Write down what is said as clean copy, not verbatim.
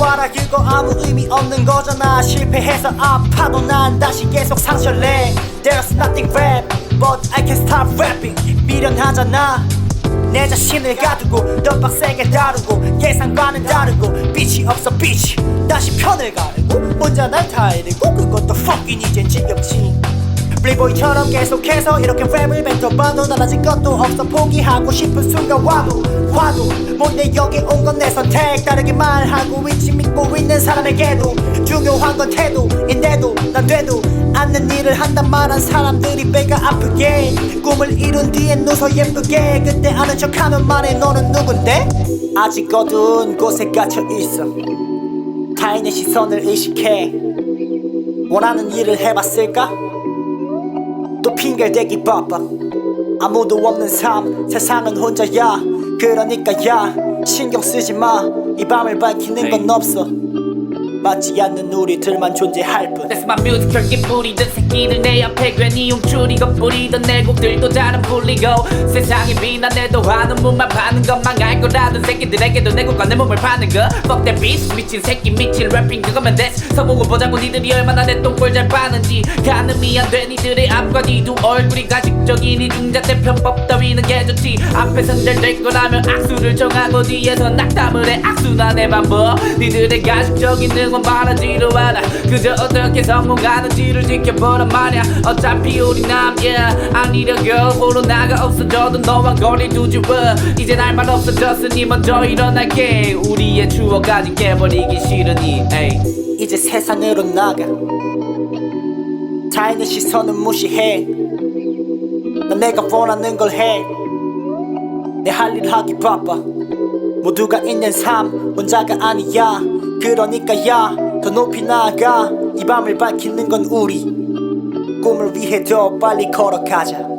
알아 그거 아무 의미 없는 거잖아. 실패해서 아파도 난 다시 계속 상처내. There's nothing rap but I can't stop rapping. 미련하잖아 내 자신을 가두고 더 빡세게 다루고 예상과는 다르고 빛이 없어 빛이 다시 편을 가르고 혼자 날 타이르고 그것도 fucking 이젠 지겹지. 플레이보이처럼 계속해서 이렇게 랩을 뱉어봐도 달라질 것도 없어. 포기하고 싶은 순간 와도 뭔데 여기 온 건 내 선택. 다르게 말하고 있지 믿고 있는 사람에게도 중요한 건 태도인데도 난 돼도 않는 일을 한단 말한 사람들이 배가 아프게 꿈을 이룬 뒤엔 웃어 예쁘게 그때 아는 척하면 말해 너는 누군데. 아직 어두운 곳에 갇혀있어. 타인의 시선을 의식해. 원하는 일을 해봤을까? 또 핑계대기 바빠. 아무도 없는 삶 세상은 혼자야. 그러니까 야 신경 쓰지 마. 이 밤을 밝히는 건 없어. 맞지 않는 우리들만 존재할 뿐. That's my music 결계 뿌리던 새끼들 내 앞에 괜히 움츠리고 뿌리던 내 곡들도 잘안 풀리고 세상에 비난해도 하는 몸만 파는 것만 알 거라던 새끼들에게도 내 곡과 내 몸을 파는 거. Fuck that bitch 미친 새끼 미친 래핑 그거면 됐어. 성공을 보자고 니들이 얼마나 내 똥볼 잘 파는지. 가늠이 안 돼 니들의 앞과 뒤두 얼굴이 가식적인 이중잣대 편법 따위는 개좋지. 앞에선 잘 될 거라면 악수를 정하고 뒤에서 낙담을 해. 악수나 내 반복 니들의 가식적인 건 바라지도 않아. 그저 어떻게 성공하는지를 지켜보란 말야. 어차피 우리 남야 아니려고 코로나가 없어져도 너와 거리 두지 마. 이제 날 말 없어졌으니 먼저 일어날게. 우리의 추억 아직 깨버리기 싫으니 에이. 이제 세상으로 나가. 타인의 시선은 무시해. 난 내가 원하는 걸 해. 내 할 일 하기 바빠. 모두가 있는 삶 혼자가 아니야. 그러니까 야 더 높이 나아가. 이 밤을 밝히는 건 우리 꿈을 위해 더 빨리 걸어가자.